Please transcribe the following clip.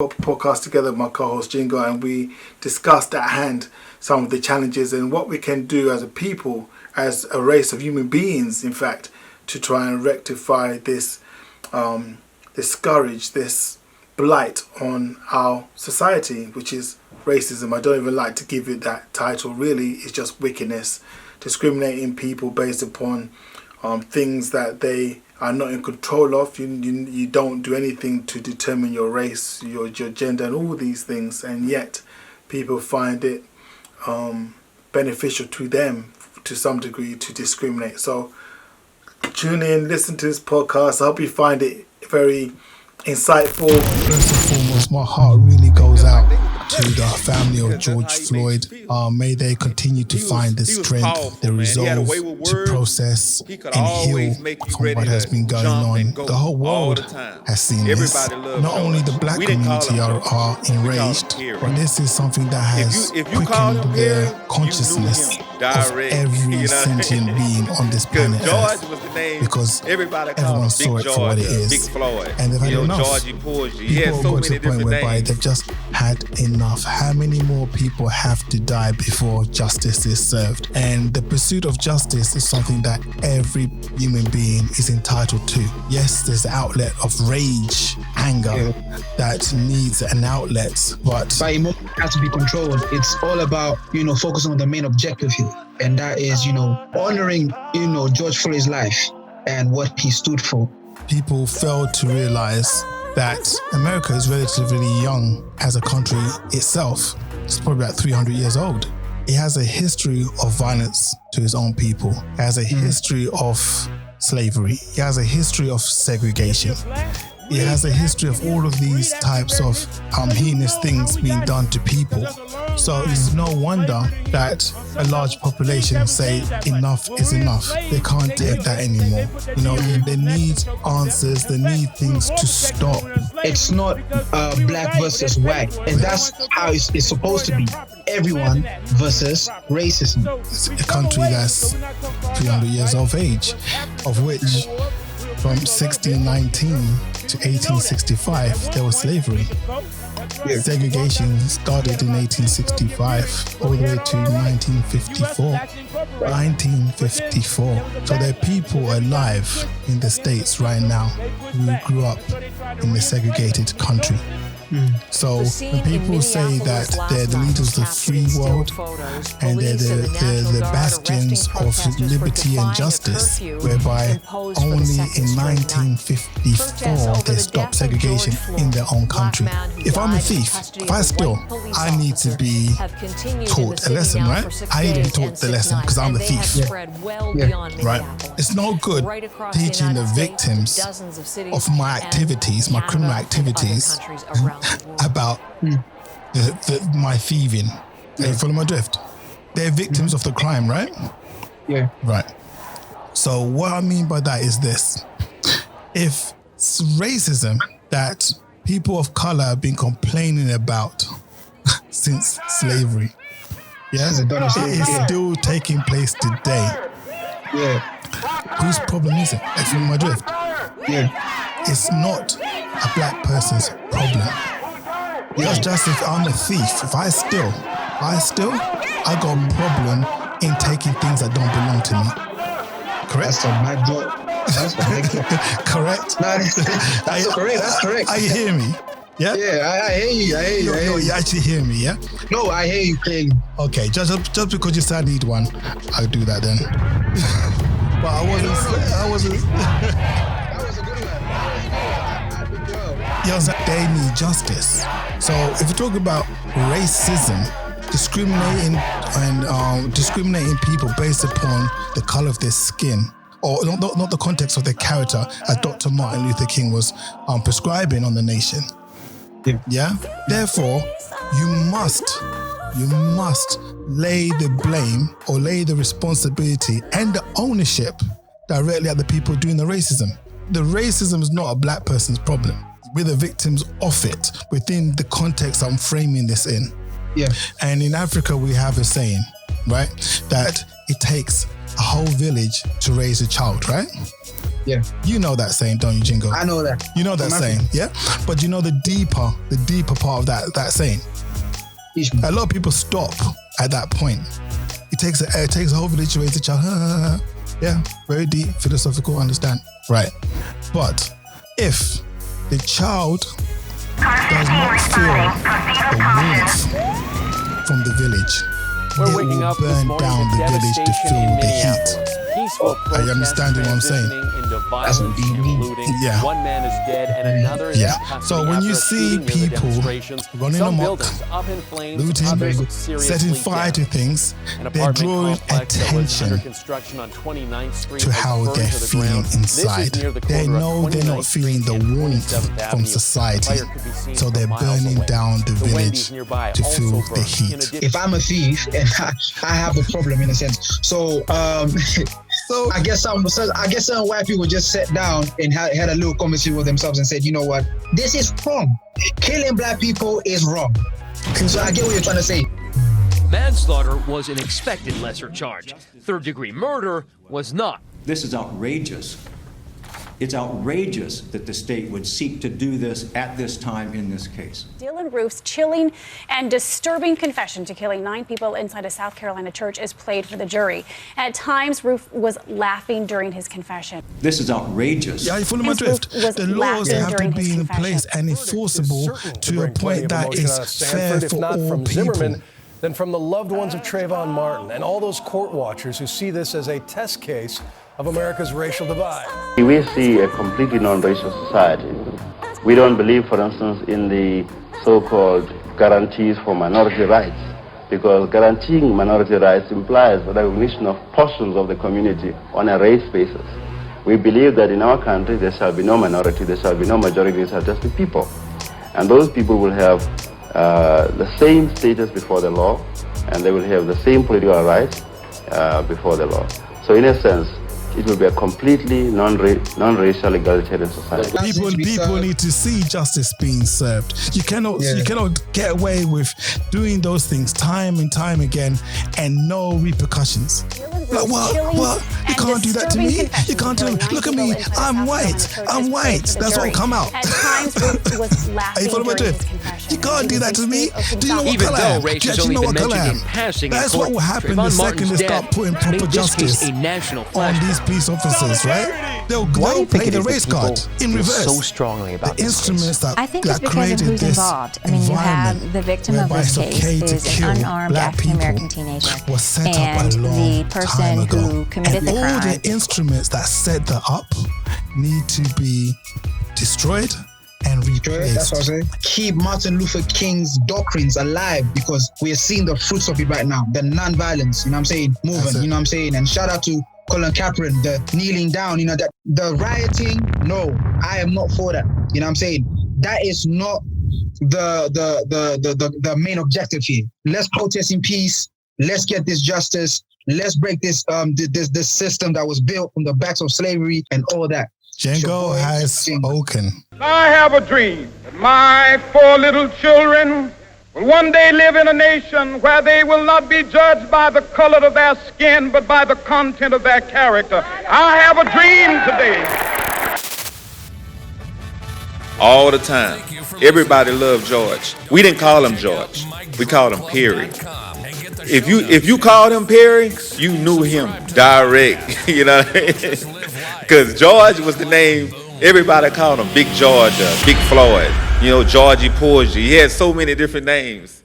podcast together with my co-host Jingo, and we discussed at hand some of the challenges and what we can do as a people, as a race of human beings, in fact, to try and rectify this scourge, this blight on our society, which is racism. I don't even like to give it that title. Really, it's just wickedness, discriminating people based upon things that they are not in control of. You don't do anything to determine your race, your gender, and all these things, and yet people find it beneficial to them to some degree to discriminate. So tune in, listen to this podcast. I hope you find it very insightful. First and foremost, my heart really goes out to the family of George Floyd. May they continue to find the strength, the resolve to process and heal from what has been going on. The whole world has seen this. Not only the black community are enraged, but this is something that has quickened their consciousness of every sentient being on this planet Earth, because everyone saw it for what it is, and they've had enough. People have got to the point whereby they've just had enough. How many more people have to die before justice is served? And the pursuit of justice is something that every human being is entitled to. Yes, there's the outlet of rage, anger, that needs an outlet, but emotion has to be controlled. It's all about, focusing on the main objective here, and that is, honoring, George Floyd's life and what he stood for. People fail to realize that America is relatively young as a country itself. It's probably about 300 years old. It has a history of violence to its own people. It has a history of slavery. It has a history of segregation. It has a history of all of these types of heinous things being done to people. So it's no wonder that a large population say enough is enough. They can't take that anymore. They need answers. They need things to stop. It's not black versus white, and that's how it's supposed to be. Everyone versus racism. It's a country that's 300 years of age, of which from 1619 to 1865, there was slavery. Segregation started in 1865 all the way to 1954. 1954. So there are people alive in the States right now who grew up in the segregated country. So when people say that they're the leaders of the free world and they're the bastions of liberty and justice, whereby only in 1954 they stopped segregation in their own country. If I'm a thief, if I steal, I need to be taught a lesson, right? I need to be taught the lesson because I'm the thief. Right? It's no good teaching the victims of my activities, my criminal activities, about my thieving. You follow my drift? They're victims of the crime, right? Yeah. Right. So what I mean by that is this. If racism that people of color have been complaining about since slavery, it is still taking place today. Yeah. Whose problem is it? You follow my drift? Yeah. It's not a black person's problem. Just if I'm a thief, if I steal, I got a problem in taking things that don't belong to me. Correct? That's a bad joke. That's a big joke. Correct? That's correct. That's correct. Are you hearing me? Yeah? Yeah, I hear you. You actually hear me, yeah? No, I hear you clearly. Okay, just because you said I need one, I'll do that then. But I wasn't. That was a good one. Yes, they need justice. So if you talk about racism, discriminating people based upon the color of their skin, or not the context of their character, as Dr. Martin Luther King was prescribing on the nation. Yeah. Therefore, you must lay the blame or lay the responsibility and the ownership directly at the people doing the racism. The racism is not a black person's problem. We're the victims of it within the context I'm framing this in. Yeah. And in Africa, we have a saying, right, that it takes a whole village to raise a child, right? Yeah. You know that saying, don't you, Jingo? I know that. You know that saying, yeah? But you know the deeper part of that saying? A lot of people stop at that point. It takes a whole village to raise a child. Yeah, very deep, philosophical, understand. Right. But if the child does not feel the warmth from the village, it will burn down the village to feel the heat. Are you understanding what I'm saying? That's what you mean. Yeah. One man is dead and another is in custody. So when you after a see shooting near the people demonstrations, running some amok, buildings up in flames, looting, others seriously setting fire to damaged. things, An they're apartment drawing complex that was under attention construction on 29th Street to has how burned they're to the feeling ground. inside. This is near the They corner of know they're not 29th feeling the Street and warmth 27th from Avenue. society, Fire could be seen so from they're miles burning away. down the The village Wendy's nearby to also feel the burned. heat. In addition, If I'm a thief, and I have a problem in a sense. So, So I guess some white people just sat down and had a little conversation with themselves and said, you know what, this is wrong. Killing black people is wrong. So I get what you're trying to say. Manslaughter was an expected lesser charge. Third-degree murder was not. This is outrageous. It's outrageous that the state would seek to do this at this time in this case. Dylan Roof's chilling and disturbing confession to killing 9 people inside a South Carolina church is played for the jury. At times, Roof was laughing during his confession. This is outrageous. yeah, you follow my drift. The laws have to be in place and enforceable to a point that is fair for all people. Than from the loved ones of Trayvon Martin and all those court watchers who see this as a test case of America's racial divide. We see a completely non-racial society. We don't believe, for instance, in the so-called guarantees for minority rights, because guaranteeing minority rights implies the recognition of portions of the community on a race basis. We believe that in our country there shall be no minority, there shall be no majority, there shall just be people. And those people will have the same status before the law, and they will have the same political rights before the law. So in a sense, it will be a completely non-racial egalitarian society. People need to see justice being served. You cannot get away with doing those things time and time again and no repercussions. Like what? You can't do that to me. You can't do it. Look at me. I'm white. That's what come out. At times, Roof was Are laughing you following my during his drift? confession. You can't do that to me. Do you know what Even color I though am? race Do you has actually only know been what color I mentioned am? in passing That's in what court, will happen the Trayvon second Martin's they start death putting proper made this justice case a national on flashpoint. these police officers, right? They'll play the race card in reverse. so strongly about The instruments that I think it's because of created who's this involved. I mean, you have the victim of whereby this it's case okay to is kill an unarmed black African-American people teenager. was set up And a long the time person ago. who committed and the all crime. the instruments that set that up need to be destroyed and replaced. That's what I'm saying. Keep Martin Luther King's doctrines alive, because we are seeing the fruits of it right now. The non-violence, you know what I'm saying, movement, you know what I'm saying. And shout out to Colin Kaepernick, the kneeling down, you know, that the rioting. No, I am not for that. You know what I'm saying. That is not the main objective here. Let's protest in peace. Let's get this justice. Let's break this this system that was built from the backs of slavery and all that. Django has spoken. I have a dream that my 4 little children will one day live in a nation where they will not be judged by the color of their skin, but by the content of their character. I have a dream today. All the time. Everybody loved George. We didn't call him George. We called him Perry. If you called him Perry, you knew him direct. You know what I mean? Because George was the name everybody called him. Big George, Big Floyd, you know, Georgie Porgy. He had so many different names.